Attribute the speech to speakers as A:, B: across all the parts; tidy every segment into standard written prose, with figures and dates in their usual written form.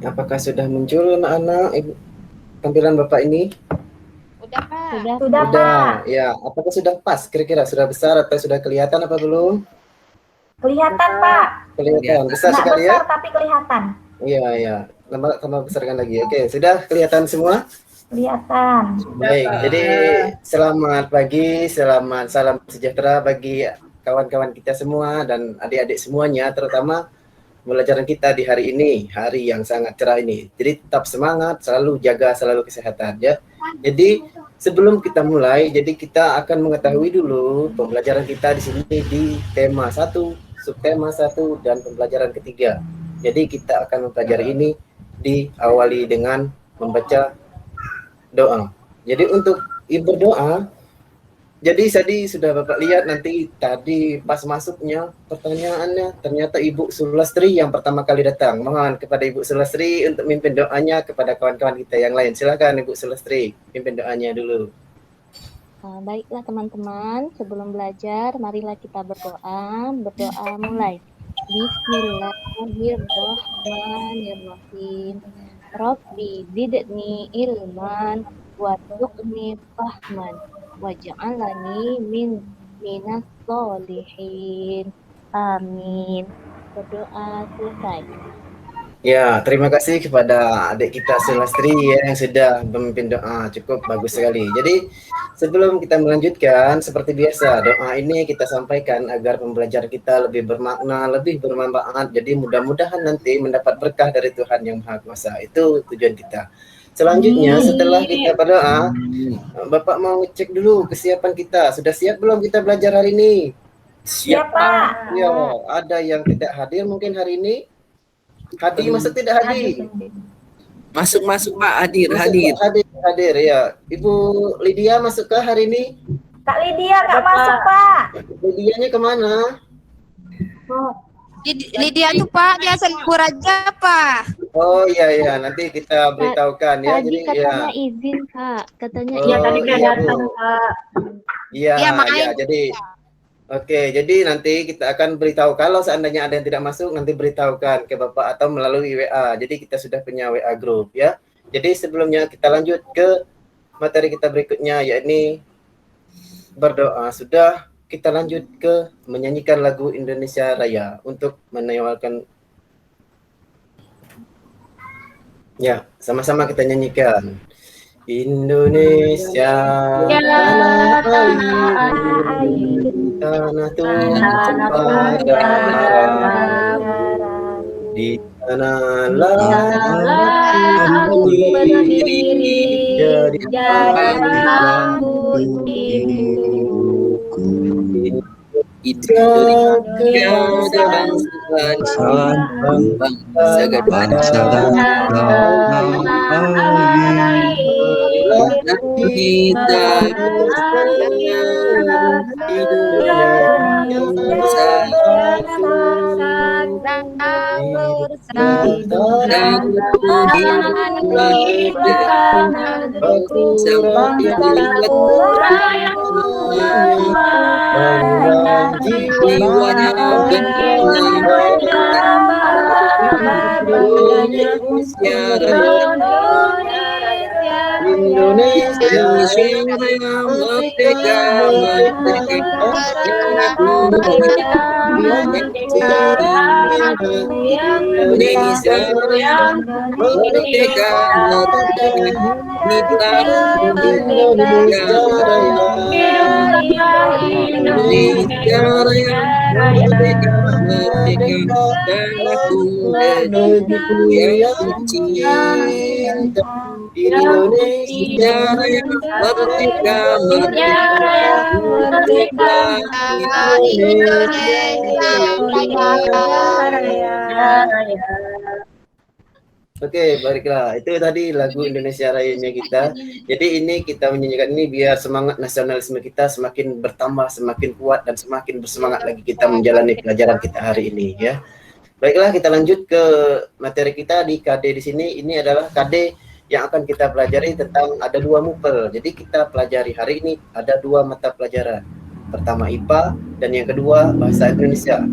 A: Apakah sudah muncul anak-anak tampilan Bapak ini?
B: Udah, Pak.
C: Sudah, Pak.
A: Ya. Apakah sudah pas? Kira-kira sudah besar atau sudah kelihatan apa belum?
C: Kelihatan, Pak.
A: Kelihatan. Besar
C: Nggak
A: sekali
C: besar,
A: ya?
C: tapi kelihatan.
A: Iya. Tambah besarkan lagi. Oke, sudah kelihatan semua?
C: Kelihatan.
A: Baik, jadi selamat pagi, selamat salam sejahtera bagi kawan-kawan kita semua dan adik-adik semuanya, terutama pembelajaran kita di hari ini, hari yang sangat cerah ini. Jadi tetap semangat, selalu jaga selalu kesehatan ya. Jadi sebelum kita mulai, jadi kita akan mengetahui dulu pembelajaran kita di sini di tema 1, subtema 1 dan pembelajaran ketiga. Jadi kita akan mempelajari ini diawali dengan membaca doa. Jadi untuk berdoa, jadi tadi sudah Bapak lihat nanti tadi pas masuknya pertanyaannya ternyata Ibu Sulastri yang pertama kali datang. Mohon kepada Ibu Sulastri untuk mimpin doanya kepada kawan-kawan kita yang lain. Silakan Ibu Sulastri, pimpin doanya dulu.
B: Baiklah teman-teman, sebelum belajar marilah kita berdoa. Berdoa mulai. Bismillahirrahmanirrahim. Rabbi zidni ilman warzuqni fahman waj'alni minas sholihin. Amin. Berdoa selesai.
A: Ya, terima kasih kepada adik kita Sulastri ya, yang sudah memimpin doa. Cukup bagus sekali. Jadi sebelum kita melanjutkan, seperti biasa doa ini kita sampaikan agar pembelajaran kita lebih bermakna, lebih bermanfaat. Jadi mudah-mudahan nanti mendapat berkah dari Tuhan Yang Maha Kuasa. Itu tujuan kita. Selanjutnya setelah kita berdoa, Bapak mau cek dulu kesiapan kita. Sudah siap belum kita belajar hari ini?
C: Siap, Pak.
A: Ya, ada yang tidak hadir mungkin hari ini. Hadi masuk tidak Hadi?
D: Masuk Pak, hadir.
A: Hadir ya. Ibu Lydia masuk ke hari ini?
C: Kak Lydia nggak masuk, Pak.
A: Lydianya kemana?
E: Lydia tuh Pak, dia libur aja Pak.
A: Oh iya, nanti kita beritahukan ya.
B: Tadi katanya izin Kak, katanya
A: iya tadi udah
C: datang Kak.
A: Iya, jadi oke, jadi nanti kita akan beritahu kalau seandainya ada yang tidak masuk, nanti beritahukan ke Bapak atau melalui WA. Jadi kita sudah punya WA group ya. Jadi sebelumnya kita lanjut ke materi kita berikutnya, yakni berdoa. Sudah, kita lanjut ke menyanyikan lagu Indonesia Raya untuk menyawalkan. Ya, sama-sama kita nyanyikan. Indonesia tanah air, tanah tumpah darah, di sanalah aku berdiri jadi panggung hidupku.
D: Indonesia bangsa dan kita Indonesia merdeka, Indonesia merdeka, Indonesia Raya merdeka, tanahku negeriku yang tercinta. Indonesia Raya merdeka, merdeka, Indonesia Raya.
A: Oke, baiklah. Itu tadi lagu Indonesia Raya-nya kita. Jadi ini kita menyanyikan ini biar semangat nasionalisme kita semakin bertambah, semakin kuat dan semakin bersemangat lagi kita menjalani pelajaran kita hari ini ya. Baiklah, kita lanjut ke materi kita di KD di sini. Ini adalah KD yang akan kita pelajari tentang ada dua MUPEL. Jadi kita pelajari hari ini ada dua mata pelajaran. Pertama IPA dan yang kedua Bahasa Indonesia.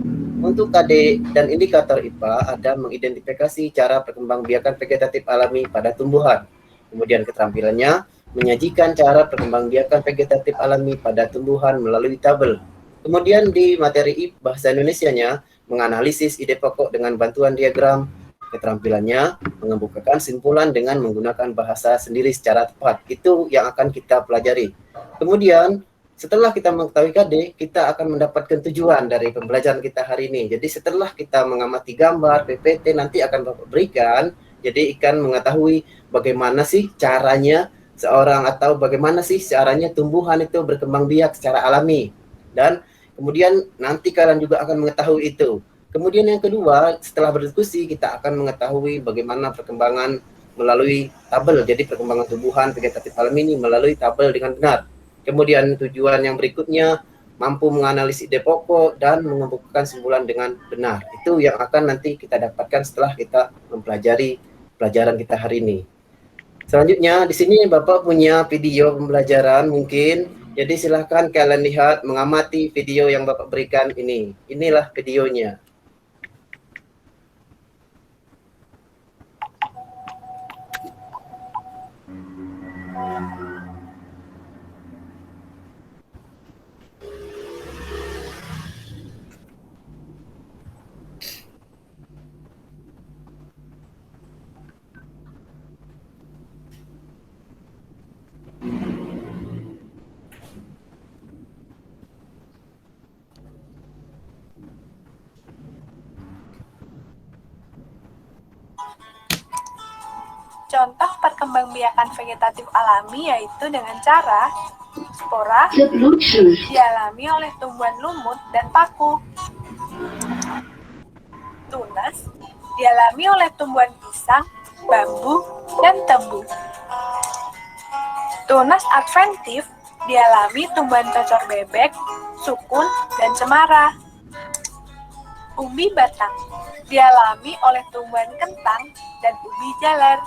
A: Untuk KD dan indikator IPA ada mengidentifikasi cara perkembangbiakan vegetatif alami pada tumbuhan. Kemudian keterampilannya menyajikan cara perkembangbiakan vegetatif alami pada tumbuhan melalui tabel. Kemudian di materi IP bahasa Indonesianya menganalisis ide pokok dengan bantuan diagram. Keterampilannya mengemukakan simpulan dengan menggunakan bahasa sendiri secara tepat. Itu yang akan kita pelajari. Kemudian setelah kita mengetahui KD, kita akan mendapatkan tujuan dari pembelajaran kita hari ini. Jadi setelah kita mengamati gambar, PPT, nanti akan Bapak berikan, jadi akan mengetahui bagaimana sih caranya seorang atau bagaimana sih caranya tumbuhan itu berkembang biak secara alami. Dan kemudian nanti kalian juga akan mengetahui itu. Kemudian yang kedua, setelah berdiskusi, kita akan mengetahui bagaimana perkembangan melalui tabel. Jadi perkembangan tumbuhan vegetatif alami ini melalui tabel dengan benar. Kemudian tujuan yang berikutnya mampu menganalisis ide pokok dan mengemukakan simpulan dengan benar. Itu yang akan nanti kita dapatkan setelah kita mempelajari pelajaran kita hari ini. Selanjutnya di sini Bapak punya video pembelajaran mungkin. Jadi silahkan kalian lihat mengamati video yang Bapak berikan ini. Inilah videonya.
F: Contoh perkembangbiakan vegetatif alami yaitu dengan cara spora dialami oleh tumbuhan lumut dan paku. Tunas dialami oleh tumbuhan pisang, bambu, dan tebu. Tunas adventif dialami tumbuhan cocor bebek, sukun, dan cemara. Umbi batang dialami oleh tumbuhan kentang dan ubi jalar.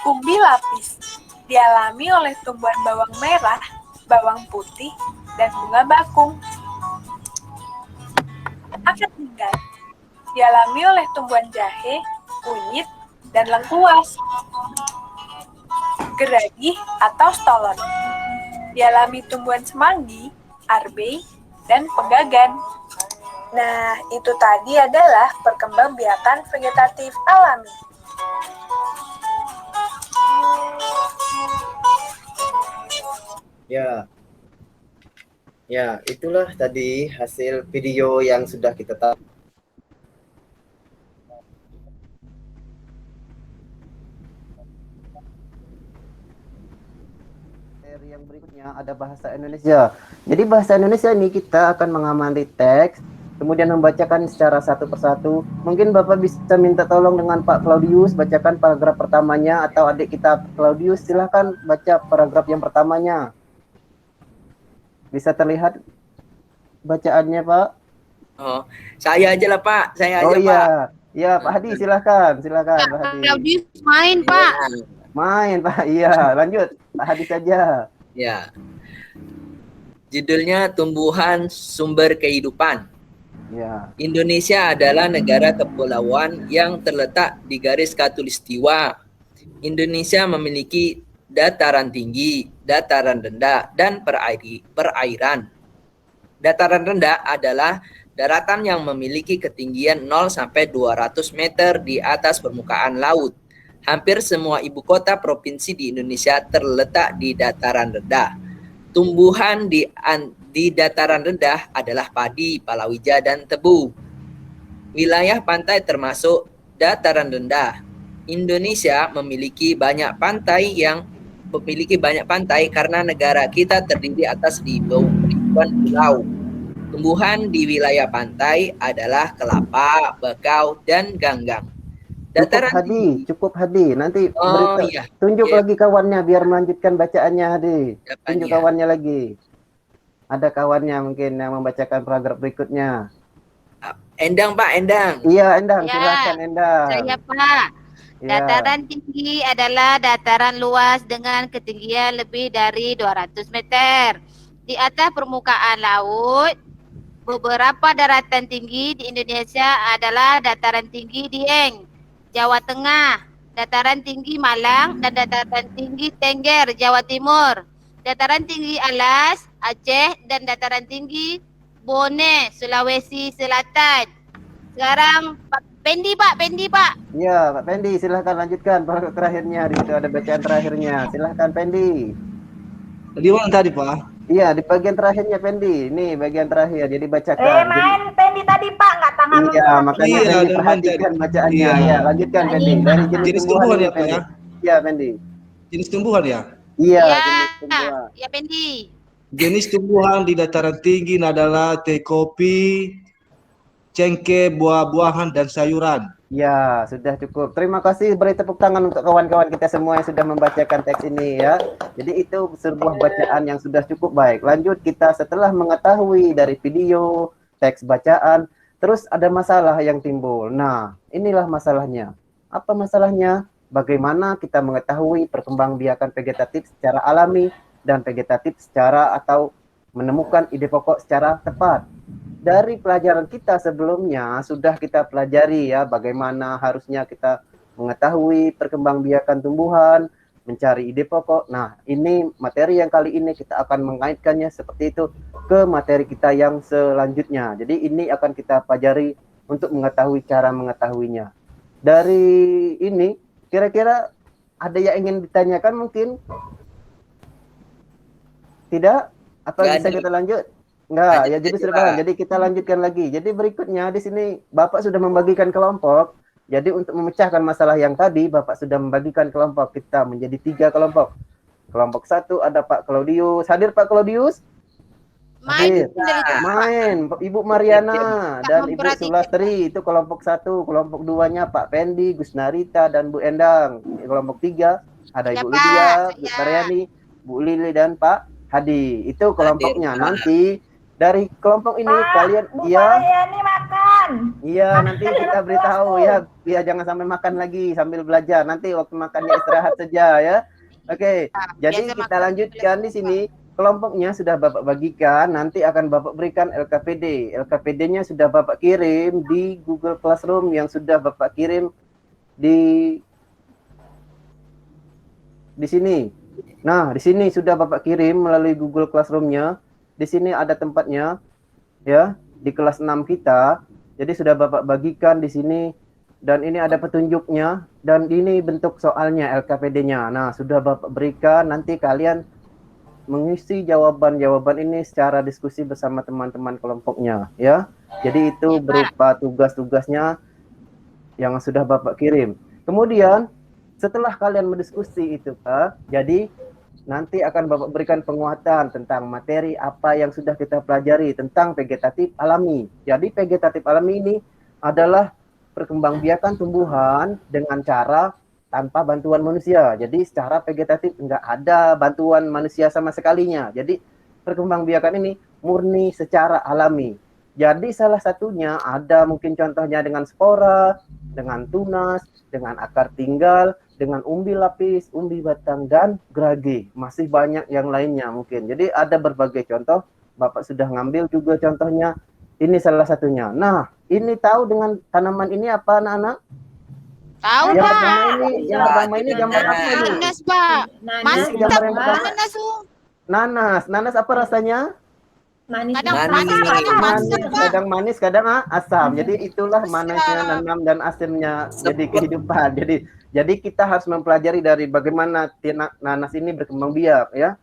F: Umbi lapis dialami oleh tumbuhan bawang merah, bawang putih, dan bunga bakung. Akar pinggan dialami oleh tumbuhan jahe, kunyit, dan lengkuas. Geragi atau stolon dialami tumbuhan semanggi, arbei, dan pegagan. Nah, itu tadi adalah perkembangbiakan vegetatif alami.
A: Ya, itulah tadi hasil video yang sudah kita tahu. Yang berikutnya ada bahasa Indonesia. Jadi bahasa Indonesia ini kita akan mengamati teks, kemudian membacakan secara satu persatu. Mungkin Bapak bisa minta tolong dengan Pak Claudius bacakan paragraf pertamanya, atau adik kita Claudius silahkan baca paragraf yang pertamanya. Bisa terlihat bacaannya, Pak?
D: Oh, saya aja lah, Pak. Saya aja,
A: iya.
D: Pak.
A: Ya, Pak Hadi silakan Pak Hadi.
E: Claudius main, Pak.
A: Main, Pak. Iya, lanjut. Pak Hadi saja.
D: Ya. Judulnya Tumbuhan Sumber Kehidupan.
A: Ya.
D: Indonesia adalah negara kepulauan yang terletak di garis khatulistiwa. Indonesia memiliki dataran tinggi, dataran rendah, dan perairan. Dataran rendah adalah daratan yang memiliki ketinggian 0 sampai 200 meter di atas permukaan laut. Hampir semua ibu kota provinsi di Indonesia terletak di dataran rendah. Tumbuhan di dataran rendah adalah padi, palawija, dan tebu. Wilayah pantai termasuk dataran rendah. Indonesia memiliki banyak pantai karena negara kita terdiri atas ribuan pulau. Tumbuhan di wilayah pantai adalah kelapa, bakau, dan ganggang.
A: Cukup Hadi. Nanti tunjuk lagi kawannya biar melanjutkan bacaannya, Hadi. Tunjuk kawannya lagi. Ada kawannya mungkin yang membacakan paragraf berikutnya.
D: Endang, Pak, Endang.
A: Iya, Endang,
E: Ya,
A: silakan Endang.
E: Saya, Pak.
A: Ya.
E: Dataran tinggi adalah dataran luas dengan ketinggian lebih dari 200 meter. Di atas permukaan laut Beberapa daratan tinggi di Indonesia adalah dataran tinggi Dieng, Jawa Tengah, dataran tinggi Malang, dan dataran tinggi Tengger, Jawa Timur, dataran tinggi Alas, Aceh, dan dataran tinggi Bone, Sulawesi Selatan. Sekarang Pak Pendi, Pak.
A: Iya, Pak Pendi, silahkan lanjutkan paragraf terakhirnya. Di situ ada bacaan terakhirnya. Silahkan Pendi.
G: Di mana tadi, Pak?
A: Iya, di bagian terakhirnya Pendi. Nih bagian terakhir, jadi bacakan.
C: Main Pendi tadi Pak, nggak tangan
A: Iya, makanya
G: Iya,
A: Pendi
G: ada
A: perhatikan bacaannya.
G: Iya.
A: Ya, lanjutkan Pendi. Dari
G: Jenis tumbuhan ya, Pak
A: Pendi.
G: ya?
A: Iya, Pendi.
G: Jenis tumbuhan ya?
A: Iya,
E: Ya,
A: jenis tumbuhan.
E: ya Pendi.
G: Jenis tumbuhan di dataran tinggi adalah teh kopi, cengkeh, buah-buahan, dan sayuran.
A: Ya, sudah cukup. Terima kasih, beri tepuk tangan untuk kawan-kawan kita semua yang sudah membacakan teks ini ya. Jadi itu sebuah bacaan yang sudah cukup baik. Lanjut kita setelah mengetahui dari video, teks bacaan, terus ada masalah yang timbul. Nah, inilah masalahnya. Apa masalahnya? Bagaimana kita mengetahui perkembangbiakan vegetatif secara alami dan vegetatif secara atau menemukan ide pokok secara tepat. Dari pelajaran kita sebelumnya sudah kita pelajari ya bagaimana harusnya kita mengetahui perkembangbiakan tumbuhan, mencari ide pokok. Nah, ini materi yang kali ini kita akan mengaitkannya seperti itu ke materi kita yang selanjutnya. Jadi ini akan kita pelajari untuk mengetahui cara mengetahuinya. Dari ini kira-kira ada yang ingin ditanyakan mungkin? Tidak? Atau
D: Nggak
A: bisa
D: ada.
A: kita lanjut? Enggak,
D: Lanjut
A: ya jadi
D: aja,
A: sudah
D: Pak.
A: paham. Jadi kita lanjutkan lagi. Jadi berikutnya di sini Bapak sudah membagikan kelompok. Jadi untuk memecahkan masalah yang tadi, Bapak sudah membagikan kelompok kita menjadi 3 kelompok. Kelompok 1 ada Pak Claudius. Hadir Pak Claudius?
E: Main
A: Hadir.
E: dari
A: Main. Ibu Mariana dan Ibu
E: memperhatikan.
A: Sulastri itu kelompok 1. Kelompok 2-nya Pak Pendi, Gus Narita dan Bu Endang. Kelompok 3 ada
E: Ya,
A: Ibu
E: Pak.
A: Lydia, Bu
E: Ya.
A: Taryani, Bu Lili dan Pak Hadi. Itu kelompoknya.
D: Hadir, Pak.
A: Nanti dari kelompok ini
C: Pak,
A: kalian
C: Bu
A: iya
C: Mariani makan.
A: iya nanti kita beritahu ya jangan sampai makan lagi sambil belajar, nanti waktu makannya istirahat saja ya. Oke, jadi
E: biasa
A: kita
E: makan
A: lanjutkan di sini. Kelompoknya sudah Bapak bagikan, nanti akan Bapak berikan LKPD. LKPD-nya sudah Bapak kirim di Google Classroom yang sudah Bapak kirim di sini. Nah, di sini sudah Bapak kirim melalui Google Classroom-nya. Di sini ada tempatnya ya, di kelas 6 kita. Jadi sudah Bapak bagikan di sini dan ini ada petunjuknya dan ini bentuk soalnya LKPD-nya. Nah, sudah Bapak berikan, nanti kalian mengisi jawaban-jawaban ini secara diskusi bersama teman-teman kelompoknya ya. Jadi itu berupa tugas-tugasnya yang sudah Bapak kirim. Kemudian setelah kalian berdiskusi itu Pak, jadi nanti akan Bapak berikan penguatan tentang materi apa yang sudah kita pelajari tentang vegetatif alami. Jadi vegetatif alami ini adalah perkembangbiakan tumbuhan dengan cara tanpa bantuan manusia. Jadi secara vegetatif enggak ada bantuan manusia sama sekalinya. Jadi perkembangbiakan ini murni secara alami. Jadi salah satunya ada mungkin contohnya dengan spora, dengan tunas, dengan akar tinggal, dengan umbi lapis, umbi batang, dan gerage. Masih banyak yang lainnya mungkin. Jadi ada berbagai contoh. Bapak sudah ngambil juga contohnya. Ini salah satunya. Nah, ini tahu dengan tanaman ini apa anak-anak?
E: Tahu,
A: Yang
E: Pak.
A: pertama ini, yang pertama ini gambar apa ini?
E: Nanas, Pak.
A: Ini
E: Mantap,
A: gambar yang pertama.
E: nanas tuh.
A: Nanas. Nanas apa rasanya?
E: Kadang
D: Manis.
E: manis, kadang
A: Manis,
E: asam, Pak.
A: kadang manis, kadang asam. Jadi itulah manasnya nanam dan asamnya jadi kehidupan. Jadi kita harus mempelajari dari bagaimana nanas ini berkembang biak ya.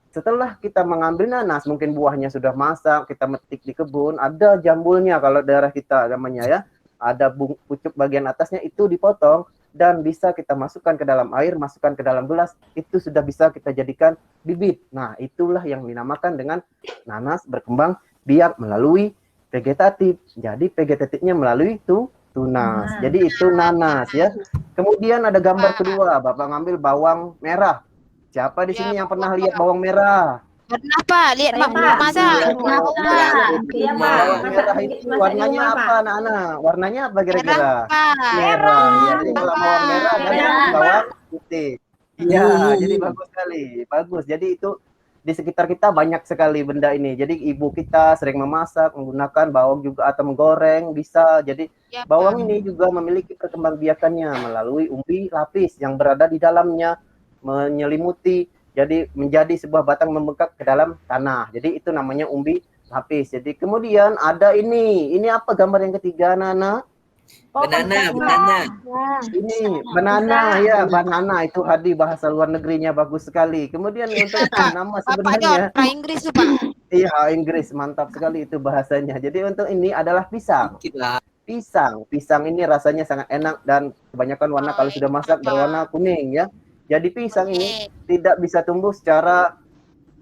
A: Setelah kita mengambil nanas, mungkin buahnya sudah masak, kita metik di kebun, ada jambulnya kalau daerah kita namanya ya. Ada pucuk bagian atasnya itu dipotong dan bisa kita masukkan ke dalam air, masukkan ke dalam gelas, itu sudah bisa kita jadikan bibit. Nah, itulah yang dinamakan dengan nanas berkembang biak melalui vegetatif. Jadi vegetatifnya melalui tunas. Jadi itu nanas ya. Kemudian ada gambar kedua, Bapak ngambil bawang merah. Siapa di sini yang pernah lihat bawang merah?
E: Pernah, Pak. Lihat, Pak.
C: Pak.
E: Masa?
A: Bawang
C: Iya, Pak.
A: Bawang merah itu warnanya apa, anak-anak? Warnanya apa kira-kira?
E: Merah, Pak.
A: Merah. Ya, jadi kalau bawang merah dan
C: Merah.
A: bawang putih. Iya, jadi bagus sekali. Bagus. Jadi itu di sekitar kita banyak sekali benda ini. Jadi ibu kita sering memasak menggunakan bawang juga atau menggoreng bisa. Jadi
E: Ya, Pak.
A: bawang ini juga memiliki perkembangbiakannya melalui umbi lapis yang berada di dalamnya menyelimuti, jadi menjadi sebuah batang membengkak ke dalam tanah. Jadi itu namanya umbi lapis. Jadi kemudian ada ini apa gambar yang ketiga, Nana?
D: Banana.
B: Wah,
A: Ini banana ya, banana itu Hadi bahasa luar negerinya bagus sekali. Kemudian untuk
E: Pak.
A: nama
E: Bapaknya
A: sebenarnya
E: orang Inggris tuh, Pak.
A: iya Inggris, mantap sekali itu bahasanya. Jadi untuk ini adalah pisang.
D: Kita
A: Pisang ini rasanya sangat enak dan kebanyakan warna kalau sudah masak berwarna kuning ya. Jadi pisang ini tidak bisa tumbuh secara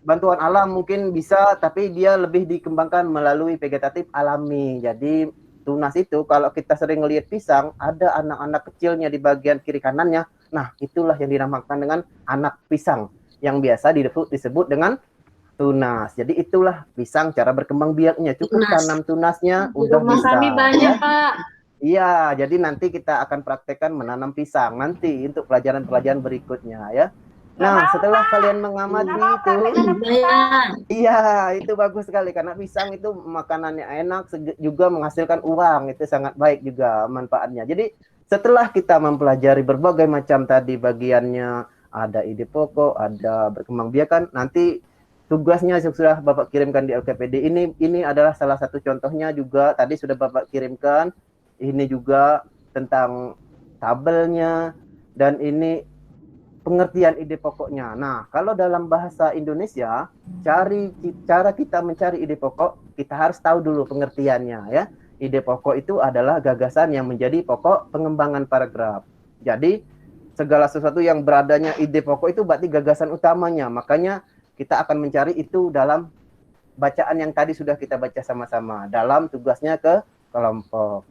A: bantuan alam, mungkin bisa, tapi dia lebih dikembangkan melalui vegetatif alami. Jadi tunas itu kalau kita sering ngelihat pisang, ada anak-anak kecilnya di bagian kiri kanannya. Nah, itulah yang dinamakan dengan anak pisang yang biasa disebut dengan tunas. Jadi itulah pisang cara berkembang biaknya. Cukup tanam tunasnya udah bisa.
H: Kami banyak, Pak.
A: Iya, jadi nanti kita akan praktekkan menanam pisang nanti untuk pelajaran-pelajaran berikutnya ya. Nah, setelah kalian mengamati itu, iya, itu bagus sekali karena pisang itu makanannya enak juga menghasilkan uang. Itu sangat baik juga manfaatnya. Jadi, setelah kita mempelajari berbagai macam tadi bagiannya, ada ide pokok, ada berkembangbiakan, nanti tugasnya sudah Bapak kirimkan di LKPD. Ini adalah salah satu contohnya juga tadi sudah Bapak kirimkan. Ini juga tentang tabelnya dan ini pengertian ide pokoknya. Nah, kalau dalam bahasa Indonesia, cara kita mencari ide pokok, kita harus tahu dulu pengertiannya ya. Ide pokok itu adalah gagasan yang menjadi pokok pengembangan paragraf. Jadi, segala sesuatu yang beradanya ide pokok itu berarti gagasan utamanya. Makanya kita akan mencari itu dalam bacaan yang tadi sudah kita baca sama-sama dalam tugasnya ke kelompok.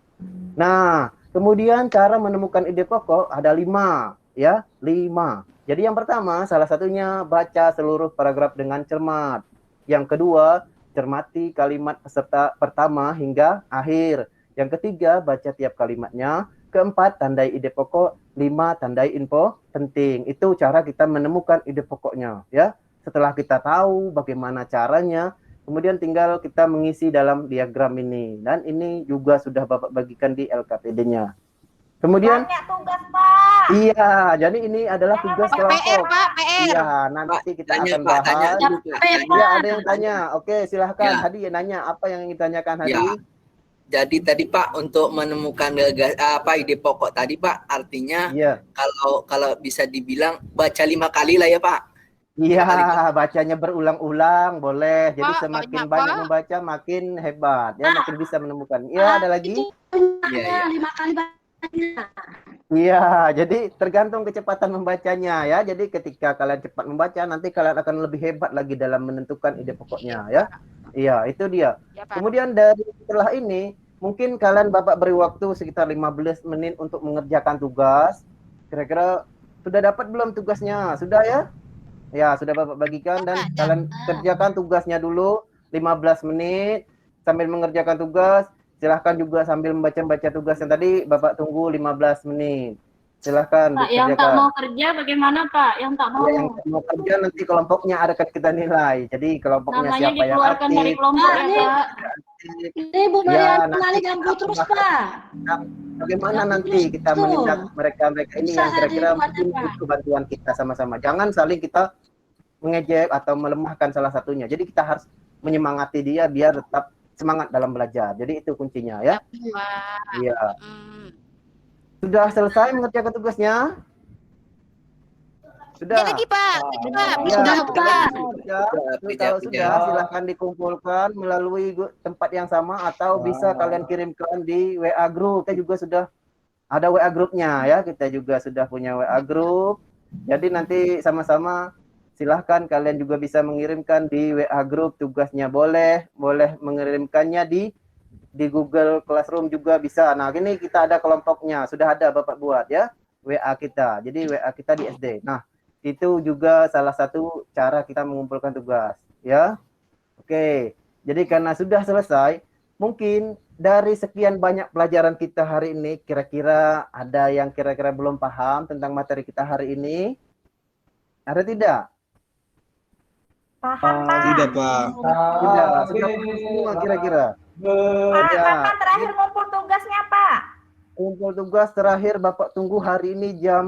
A: Nah, kemudian cara menemukan ide pokok ada 5 ya, 5. Jadi yang pertama, salah satunya baca seluruh paragraf dengan cermat. Yang kedua, cermati kalimat peserta pertama hingga akhir. Yang ketiga, baca tiap kalimatnya. Keempat, tandai ide pokok. 5, tandai info penting. Itu cara kita menemukan ide pokoknya ya. Setelah kita tahu bagaimana caranya, kemudian tinggal kita mengisi dalam diagram ini. Dan ini juga sudah Bapak bagikan di LKPD-nya. Kemudian
C: Banyak tugas, Pak.
A: iya, jadi ini adalah tugas
E: PR,
A: kelompok.
E: Pak, PR.
A: Iya, nanti kita
D: tanya,
A: akan
D: Pak,
A: bahas.
D: tanya dulu, Pak.
A: Iya, ada yang tanya. Oke, silahkan.
D: Ya.
A: Hadi nanya apa yang ingin ditanyakan Hadi?
D: Ya. Jadi tadi Pak untuk menemukan ide pokok tadi Pak, artinya
A: Iya.
D: kalau bisa dibilang baca 5 kali lah ya Pak.
A: Iya, bacanya berulang-ulang boleh. Jadi
E: Pak,
A: semakin
E: banyak,
A: banyak
E: Pak.
A: membaca makin hebat ya, makin bisa menemukan. Iya, ada lagi?
D: Iya.
H: 5 kali banyak.
A: Iya, jadi tergantung kecepatan membacanya ya. Jadi ketika kalian cepat membaca, nanti kalian akan lebih hebat lagi dalam menentukan ide pokoknya ya. Iya, itu dia.
E: Ya, Pak.
A: Kemudian dari setelah ini, mungkin kalian Bapak beri waktu sekitar 15 menit untuk mengerjakan tugas. Kira-kira sudah dapat belum tugasnya? Sudah ya? Ya, sudah Bapak bagikan dan kalian kerjakan tugasnya dulu 15 menit sambil mengerjakan tugas. Silahkan juga sambil membaca tugas yang tadi Bapak tunggu 15 menit. Silahkan
H: Pak, yang tak
A: dikerjakan.
H: mau kerja bagaimana, Pak? Yang tak mau.
A: Ya, yang mau kerja nanti kelompoknya akan kita nilai. Jadi kelompoknya
H: Namanya
A: siapa yang
H: dikeluarkan dari
A: aktif.
H: kelompok ya,
B: Ini-
H: Pak.
B: Ini Bu
A: Ya,
B: Mariana
A: nanti
B: kali
A: kita
B: ganggu terus,
A: bahas.
B: Pak.
A: Bagaimana
B: Ya,
A: nanti
B: terus
A: kita
B: tuh.
A: menindak mereka ini
B: Bisa
A: yang kira-kira
B: hari
A: mungkin
B: Pak.
A: butuh bantuan kita sama-sama. Jangan saling kita mengejek atau melemahkan salah satunya. Jadi kita harus menyemangati dia biar tetap semangat dalam belajar. Jadi itu kuncinya ya.
E: Wah.
A: Iya.
E: Hmm.
A: Sudah selesai mengerjakan tugasnya? Sudah.
E: Ya lagi, Pak. Lagi, Pak.
A: Ya,
B: Sudah,
A: kalau
B: Pak.
A: kalau sudah silahkan dikumpulkan melalui tempat yang sama atau bisa kalian kirimkan di WA group. Kita juga sudah ada WA grupnya ya. Kita juga sudah punya WA group. Jadi nanti sama-sama silahkan kalian juga bisa mengirimkan di WA group tugasnya, boleh mengirimkannya di Google Classroom juga bisa. Nah, ini kita ada kelompoknya, sudah ada Bapak buat ya WA kita. Jadi WA kita di SD. Nah, itu juga salah satu cara kita mengumpulkan tugas ya. Oke. Jadi karena sudah selesai, mungkin dari sekian banyak pelajaran kita hari ini, kira-kira ada yang kira-kira belum paham tentang materi kita hari ini? Ada tidak?
C: Paham, Pak.
G: Tidak, Pak.
A: Sudah paham semua kira-kira.
C: Pak,
A: Ya.
C: kapan terakhir ngumpul tugasnya, Pak?
A: Kumpul tugas terakhir Bapak tunggu hari ini jam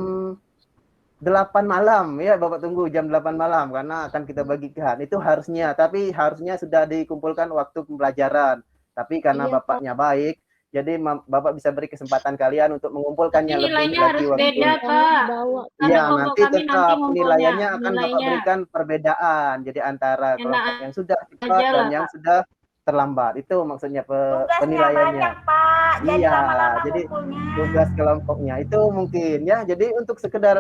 A: 8 malam ya, Bapak tunggu jam 8 malam karena akan kita bagikan. Itu harusnya, tapi harusnya sudah dikumpulkan waktu pembelajaran. Tapi karena
B: Iya,
A: Bapaknya baik, jadi Bapak bisa beri kesempatan kalian untuk mengumpulkannya
H: Tapi
A: lebih
H: nilainya
A: lagi
H: harus
A: waktu.
H: beda, Pak.
B: Bawa.
H: Karena
A: Iya,
H: kelompok
A: nanti
H: kami nanti
A: tetap
H: ngumpulnya
A: penilaiannya akan Bapak
H: nilainya.
A: berikan perbedaan. Jadi antara
H: Enak
A: kelompok yang sudah cepat
H: aja
A: dan
H: lah,
A: yang
H: Pak.
A: sudah terlambat. Itu maksudnya
C: Tugasnya
A: penilaiannya.
C: banyak, Pak. Jadi
A: Iya,
C: lama-lama
A: jadi
C: ngumpulnya.
A: tugas kelompoknya itu mungkin ya. Jadi untuk sekedar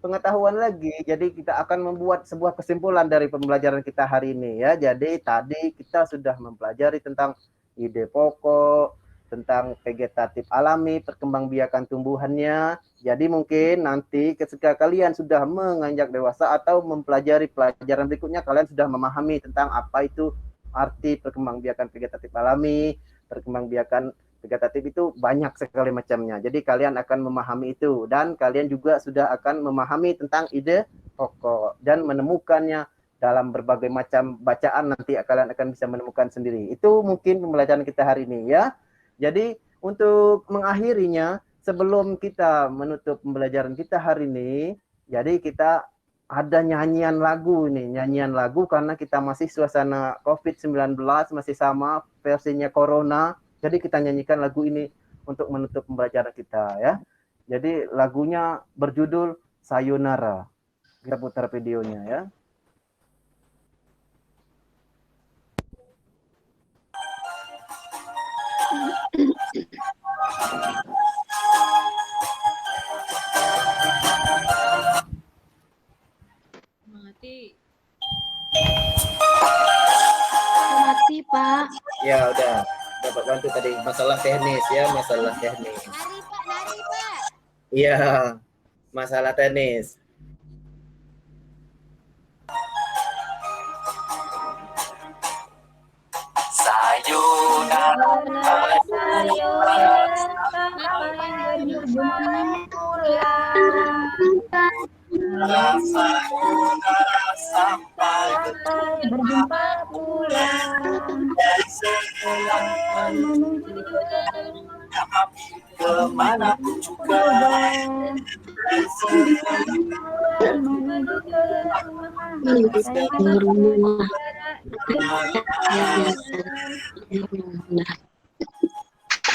A: pengetahuan lagi, jadi kita akan membuat sebuah kesimpulan dari pembelajaran kita hari ini ya. Jadi tadi kita sudah mempelajari tentang ide pokok, tentang vegetatif alami, perkembangbiakan tumbuhannya. Jadi mungkin nanti ketika kalian sudah menginjak dewasa atau mempelajari pelajaran berikutnya, kalian sudah memahami tentang apa itu arti perkembangbiakan vegetatif alami, perkembangbiakan vegetatif itu banyak sekali macamnya. Jadi kalian akan memahami itu dan kalian juga sudah akan memahami tentang ide pokok dan menemukannya dalam berbagai macam bacaan. Nanti kalian akan bisa menemukan sendiri. Itu mungkin pembelajaran kita hari ini ya. Jadi untuk mengakhirinya, sebelum kita menutup pembelajaran kita hari ini, jadi kita ada nyanyian lagu nih, nyanyian lagu karena kita masih suasana COVID-19, masih sama versinya Corona. Jadi kita nyanyikan lagu ini untuk menutup pembelajaran kita ya. Jadi lagunya berjudul Sayonara. Kita putar videonya ya.
B: Mati, Pak.
A: Ya udah, dapat bantu tadi masalah teknis ya, masalah teknis.
E: Nari Pak.
A: Iya, masalah teknis.
C: Berjumpa pulang.
I: Kemana juga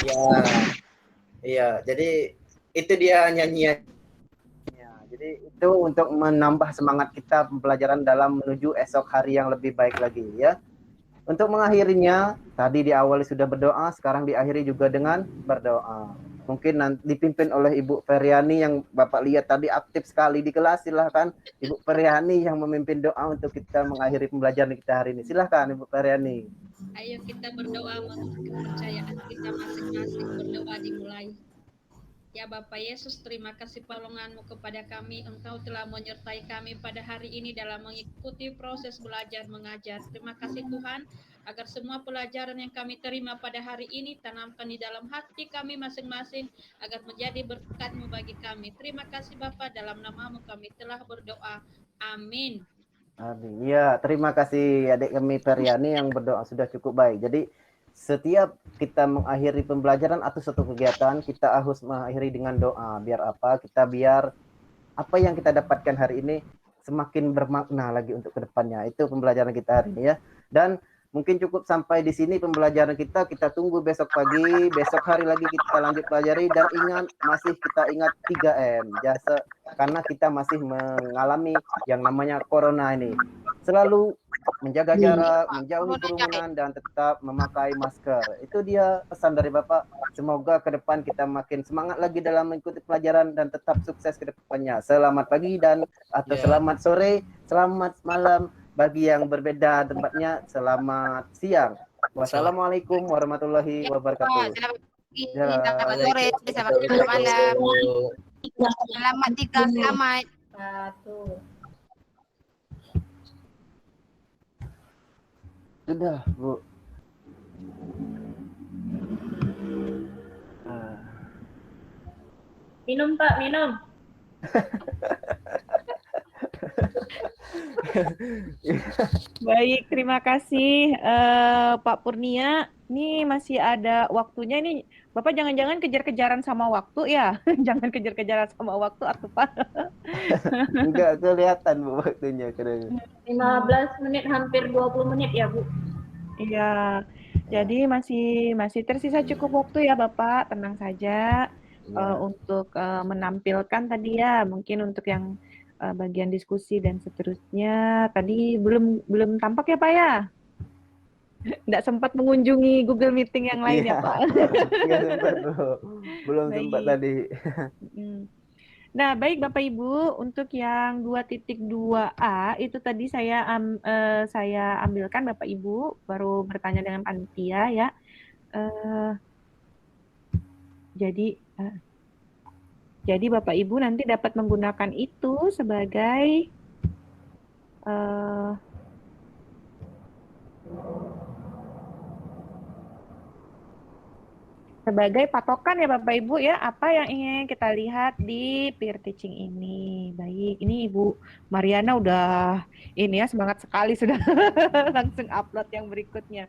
A: Iya, iya. Jadi itu dia nyanyian. Jadi itu untuk menambah semangat kita pembelajaran dalam menuju esok hari yang lebih baik lagi ya. Untuk mengakhirinya, tadi di awal sudah berdoa, sekarang diakhiri juga dengan berdoa. Mungkin nanti dipimpin oleh Ibu Feryani yang Bapak lihat tadi aktif sekali di kelas. Silahkan Ibu Feryani yang memimpin doa untuk kita mengakhiri pembelajaran kita hari ini. Silahkan Ibu Feryani.
J: Ayo kita berdoa menurut kepercayaan kita masing-masing, berdoa dimulai. Ya Bapak Yesus, terima kasih pertolongan-Mu kepada kami. Engkau telah menyertai kami pada hari ini dalam mengikuti proses belajar mengajar. Terima kasih Tuhan, agar semua pelajaran yang kami terima pada hari ini tanamkan di dalam hati kami masing-masing, agar menjadi berkat-Mu bagi kami. Terima kasih Bapak, dalam nama-Mu kami telah berdoa. Amin.
A: Amin. Ya, terima kasih adik kami Feryani yang berdoa sudah cukup baik. Jadi setiap kita mengakhiri pembelajaran atau suatu kegiatan, kita harus mengakhiri dengan doa. Biar apa? Biar apa yang kita dapatkan hari ini semakin bermakna lagi untuk kedepannya. Itu pembelajaran kita hari ini ya. Dan mungkin cukup sampai di sini pembelajaran kita. Kita tunggu besok pagi, besok hari lagi kita lanjut pelajari. Dan masih kita ingat 3M. Karena kita masih mengalami yang namanya corona ini. Selalu menjaga jarak, menjauhi kerumunan, dan tetap memakai masker. Itu dia pesan dari Bapak. Semoga ke depan kita makin semangat lagi dalam mengikuti pelajaran dan tetap sukses ke depannya. Selamat pagi selamat sore, selamat malam. Bagi yang berbeda tempatnya, selamat siang. Wassalamualaikum warahmatullahi wabarakatuh.
E: Selamat sore, selamat malam. Selamat tinggal, selamat.
A: Sudah, Bu.
H: Minum Pak, minum.
K: Baik, terima kasih Pak Purnia. Ini masih ada waktunya nih. Bapak jangan-jangan kejar-kejaran sama waktu ya? Jangan kejar-kejaran sama waktu atau Pak?
L: Enggak kelihatan Bu waktunya keren.
H: 15 menit, hampir 20 menit ya Bu.
K: Iya. Jadi masih tersisa cukup waktu ya Bapak. Tenang saja untuk menampilkan tadi ya. Mungkin untuk yang bagian diskusi dan seterusnya. Tadi belum tampak ya Pak ya? Nggak sempat mengunjungi Google Meeting yang lain ya Pak?
L: Nggak sempat Bu. Belum sempat tadi.
K: Nah, baik Bapak Ibu, untuk yang 2.2a itu tadi saya ambilkan Bapak Ibu, baru bertanya dengan panitia ya. Jadi Bapak Ibu nanti dapat menggunakan itu sebagai patokan ya Bapak Ibu ya, apa yang ingin kita lihat di peer teaching ini. Baik, ini Ibu Mariana udah ini ya, semangat sekali sudah langsung upload yang berikutnya.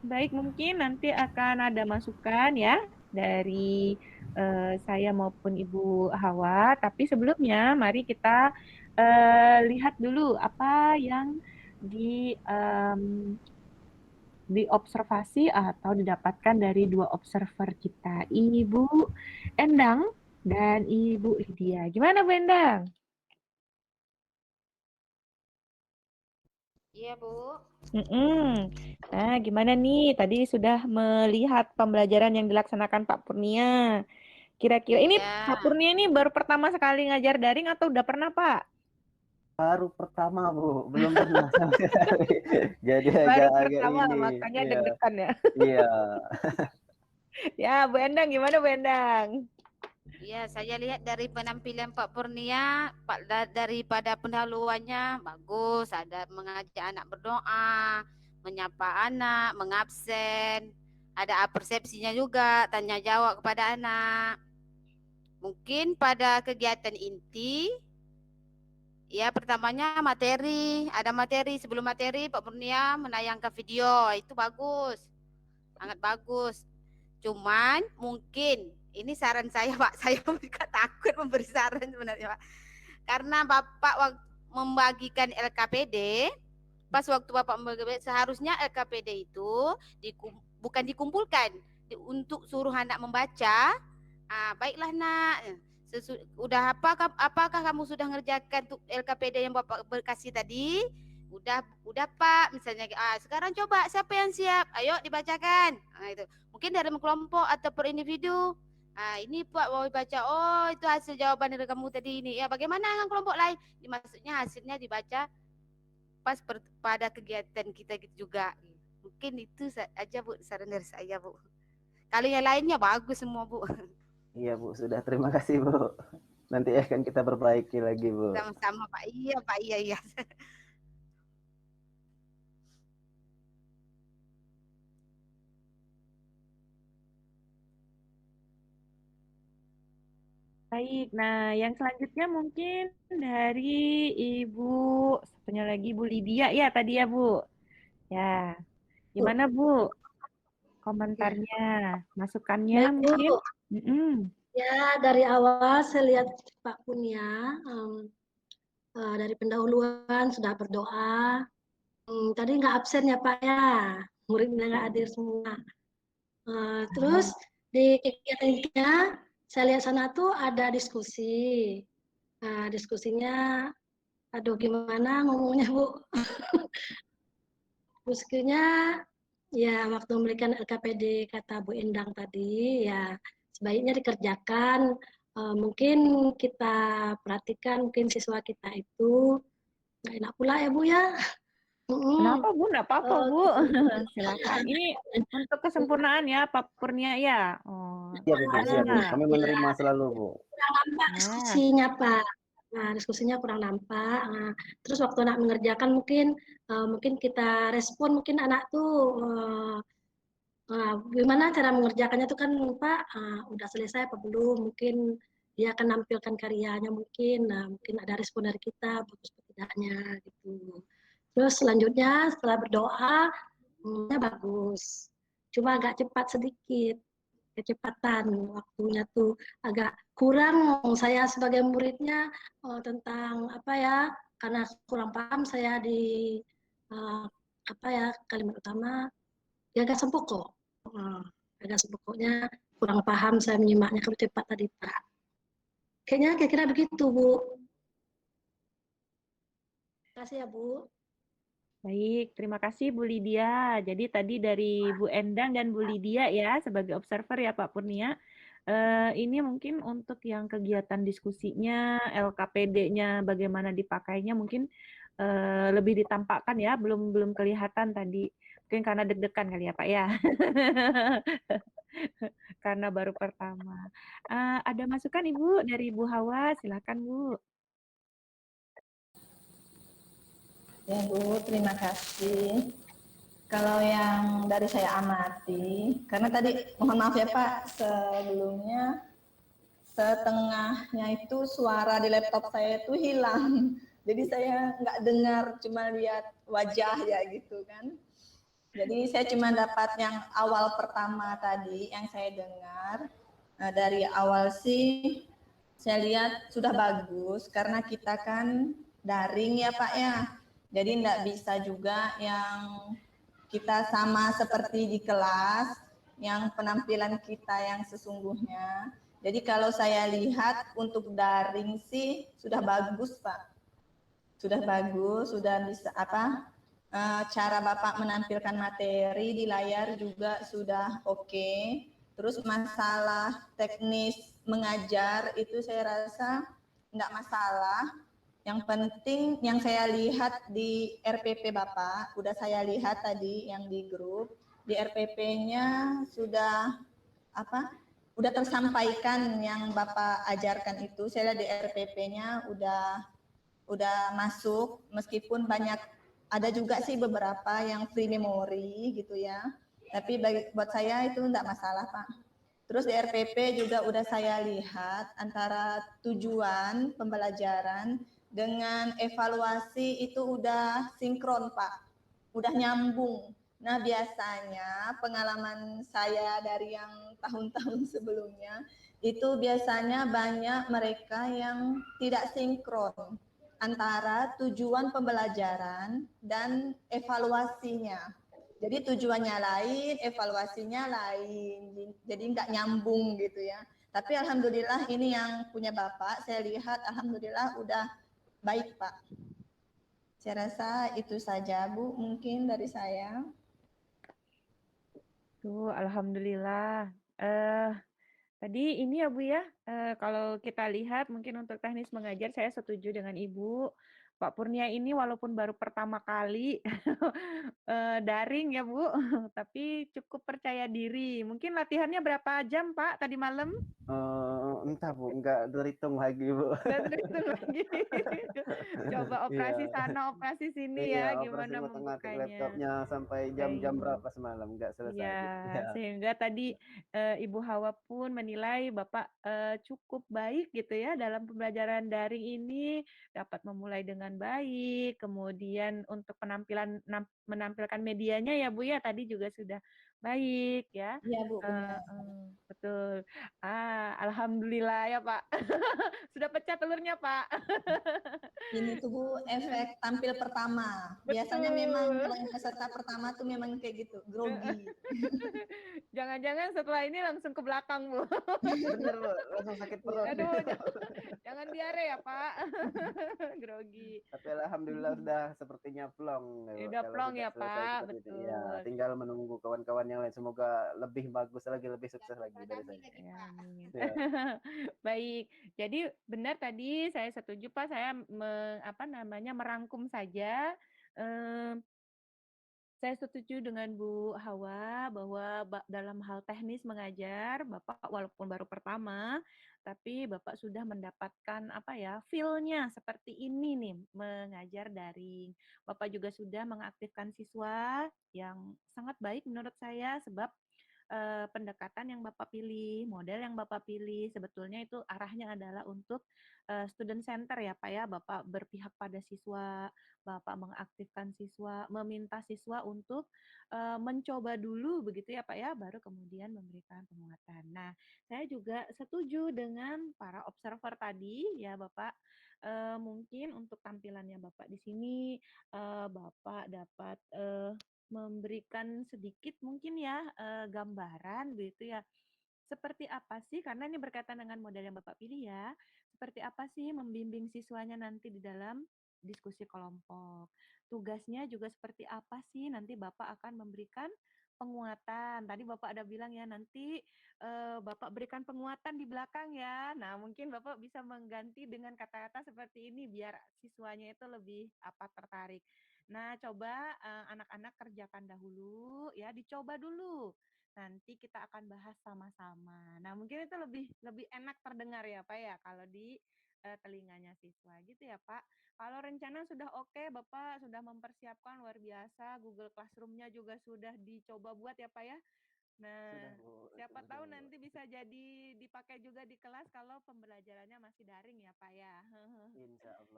K: Baik, mungkin nanti akan ada masukan ya dari saya maupun Ibu Hawa, tapi sebelumnya mari kita lihat dulu apa yang diobservasi atau didapatkan dari dua observer kita, Ibu Endang dan Ibu Lydia. Gimana Bu Endang?
E: Iya Bu.
K: Nah, gimana nih? Tadi sudah melihat pembelajaran yang dilaksanakan Pak Purnia. Kira-kira ini Pak Purnia ini baru pertama sekali ngajar daring atau udah pernah Pak?
L: Baru pertama Bu, belum pernah sama sekali. Jadi
K: baru
L: agak
K: pertama,
L: ini.
K: makanya
L: Iya.
K: deg-degan ya.
L: Iya.
K: Ya, Bu Endang, gimana Bu Endang?
E: Ya, saya lihat dari penampilan Pak Purnia, daripada pendahuluannya bagus, ada mengajak anak berdoa, menyapa anak, mengabsen, ada persepsinya juga, tanya jawab kepada anak. Mungkin pada kegiatan inti, ya pertamanya materi, ada materi, sebelum materi Pak Purnia menayangkan video, itu bagus, sangat bagus. Cuman mungkin ini saran saya Pak, saya juga takut memberi saran sebenarnya Pak. Karena Bapak membagikan LKPD, pas waktu Bapak membagikan, seharusnya LKPD itu bukan dikumpulkan untuk suruh anak membaca. Baiklah nak, udah apakah kamu sudah ngerjakan LKPD yang Bapak berkasih tadi? Udah Pak, misalnya sekarang coba siapa yang siap, ayo dibacakan. Itu mungkin dari kelompok atau per individu. Ini Pak mau baca, oh itu hasil jawaban dari kamu tadi ini. Ya bagaimana dengan kelompok lain? Maksudnya hasilnya dibaca pas pada kegiatan kita juga. Mungkin itu aja Bu, saran dari saya Bu. Kalau yang lainnya bagus semua Bu.
L: Iya Bu, sudah, terima kasih Bu. Nanti akan kita perbaiki lagi Bu.
E: Sama-sama Pak, iya Pak, iya.
K: Baik, nah yang selanjutnya mungkin dari Ibu, satunya lagi Bu Lydia ya tadi ya Bu. Ya, gimana Bu? Komentarnya, masukannya
B: Baik,
K: mungkin?
B: Bu. Ya, dari awal saya lihat Pak Punya dari pendahuluan sudah berdoa. Tadi nggak absen ya Pak ya, muridnya nggak hadir semua. Terus di kegiatannya saya lihat sana tuh ada diskusi. Diskusinya, aduh gimana ngomongnya Bu? Diskusinya ya waktu memberikan LKPD kata Bu Endang tadi ya sebaiknya dikerjakan. Mungkin kita perhatikan mungkin siswa kita itu nggak enak pula ya Bu ya.
K: Kenapa Bu? Nggak apa-apa Bu. Silakan. Ini untuk kesempurnaan ya Pak Purnia ya.
L: Iya Bu, siap Bu. Kami menerima selalu Bu.
B: Kurang nampak diskusinya Pak. Nah, diskusinya kurang nampak. Terus waktu anak mengerjakan mungkin kita respon mungkin anak tuh gimana cara mengerjakannya tuh kan Pak udah selesai apa belum, mungkin dia akan nampilkan karyanya mungkin. Nah, mungkin ada respon dari kita bagus atau tidaknya gitu. Terus selanjutnya setelah berdoa, bagus. Cuma agak cepat sedikit, kecepatan waktunya tuh agak kurang. Saya sebagai muridnya tentang apa ya, karena kurang paham saya di apa ya kalimat utama, ya agak sempuk kok. Agak sempuknya kurang paham saya menyimaknya kalau cepat tadi Pak. Kayaknya kira-kira begitu Bu. Terima kasih ya Bu.
K: Baik, terima kasih Bu Lydia. Jadi tadi dari Bu Endang dan Bu Lydia ya sebagai observer ya Pak Purnia. Ini mungkin untuk yang kegiatan diskusinya, LKPD-nya bagaimana dipakainya mungkin lebih ditampakkan ya, belum kelihatan tadi. Mungkin karena deg-degan kali ya Pak ya. Karena baru pertama. Ada masukan Ibu dari Bu Hawa, silakan Bu.
C: Ya Bu, terima kasih. Kalau yang dari saya amati, karena tadi mohon maaf ya Pak, sebelumnya setengahnya itu suara di laptop saya itu hilang. Jadi saya nggak dengar, cuma lihat wajah ya gitu kan. Jadi saya cuma dapat yang awal pertama tadi yang saya dengar. Nah, dari awal sih saya lihat sudah bagus karena kita kan daring ya Pak ya. Jadi nggak bisa juga yang kita sama seperti di kelas, yang penampilan kita yang sesungguhnya. Jadi kalau saya lihat untuk daring sih sudah bagus Pak. Sudah bagus, sudah bisa apa? Cara Bapak menampilkan materi di layar juga sudah oke. Terus masalah teknis mengajar itu saya rasa enggak masalah. Yang penting yang saya lihat di RPP Bapak, udah saya lihat tadi yang di grup, di RPP-nya sudah apa? Udah tersampaikan yang Bapak ajarkan itu. Saya lihat di RPP-nya udah masuk, meskipun banyak ada juga sih beberapa yang free memory gitu ya. Tapi buat saya itu enggak masalah Pak. Terus di RPP juga udah saya lihat antara tujuan pembelajaran dengan evaluasi itu udah sinkron Pak, udah nyambung. Nah biasanya pengalaman saya dari yang tahun-tahun sebelumnya itu biasanya banyak mereka yang tidak sinkron antara tujuan pembelajaran dan evaluasinya. Jadi tujuannya lain, evaluasinya lain, jadi nggak nyambung gitu ya. Tapi alhamdulillah ini yang punya Bapak, saya lihat alhamdulillah udah baik Pak. Saya rasa itu saja Bu, mungkin dari saya.
K: Tuh, alhamdulillah. Tadi ini ya Bu ya, kalau kita lihat mungkin untuk teknis mengajar saya setuju dengan Ibu. Pak Purnia ini walaupun baru pertama kali daring ya Bu, tapi cukup percaya diri. Mungkin latihannya berapa jam Pak tadi malam?
L: Entah Bu, nggak terhitung lagi Bu.
K: Nggak terhitung lagi. Coba operasi sana, operasi sini ya, gimana
L: ngotak-ngatik
K: membukanya.
L: laptopnya sampai jam-jam berapa semalam, nggak selesai.
K: Ya, sehingga tadi Ibu Hawa pun menilai Bapak cukup baik gitu ya dalam pembelajaran daring ini, dapat memulai dengan baik, kemudian untuk menampilkan medianya ya Bu ya tadi juga sudah baik ya.
C: Iya Bu, benar.
K: Betul. Alhamdulillah ya Pak. Sudah pecah telurnya Pak.
C: Ini tuh Bu efek tampil pertama. Biasanya memang kalau yang peserta pertama tuh memang kayak gitu, grogi.
K: Jangan-jangan setelah ini langsung ke belakang Bu.
L: Bener Bu, langsung sakit perut.
K: Aduh, jangan diare ya Pak. Grogi.
L: Tapi alhamdulillah sudah sepertinya plong.
K: Udah plong ya Pak, betul.
L: Ya, tinggal menunggu kawan-kawan yang lain. Semoga lebih bagus lagi, lebih sukses lagi dari saya.
K: Ya, ya. Baik, jadi benar tadi saya setuju Pak. Saya merangkum saja. Saya setuju dengan Bu Hawa bahwa dalam hal teknis mengajar, Bapak walaupun baru pertama, tapi Bapak sudah mendapatkan feel-nya seperti ini nih, mengajar daring. Bapak juga sudah mengaktifkan siswa yang sangat baik menurut saya, sebab pendekatan yang Bapak pilih, model yang Bapak pilih. Sebetulnya itu arahnya adalah untuk student center ya Pak ya. Bapak berpihak pada siswa, Bapak mengaktifkan siswa, meminta siswa untuk mencoba dulu begitu ya Pak ya, baru kemudian memberikan penguatan. Nah, saya juga setuju dengan para observer tadi ya Bapak. Mungkin untuk tampilannya Bapak di sini Bapak dapat memberikan sedikit mungkin ya gambaran begitu ya. Seperti apa sih, karena ini berkaitan dengan model yang Bapak pilih ya, seperti apa sih membimbing siswanya nanti di dalam diskusi kelompok. Tugasnya juga seperti apa sih, nanti Bapak akan memberikan penguatan. Tadi Bapak ada bilang ya, nanti Bapak berikan penguatan di belakang ya. Nah, mungkin Bapak bisa mengganti dengan kata-kata seperti ini biar siswanya itu lebih tertarik. Nah, coba anak-anak kerjakan dahulu ya, dicoba dulu. Nanti kita akan bahas sama-sama. Nah, mungkin itu lebih enak terdengar ya, Pak ya, kalau di telinganya siswa gitu ya, Pak. Kalau rencana sudah oke, Bapak sudah mempersiapkan luar biasa, Google Classroom-nya juga sudah dicoba buat ya, Pak ya.
L: Sudah
K: Nah,
L: Bu,
K: siapa
L: sudah
K: tahu
L: Bu.
K: nanti bisa jadi dipakai juga di kelas kalau pembelajarannya masih daring ya, Pak ya.
L: Insya Allah Bu,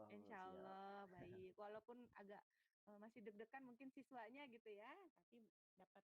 K: Insya
L: siap.
K: Allah, baik. Walaupun agak masih deg-degan mungkin siswanya gitu ya, tapi dapat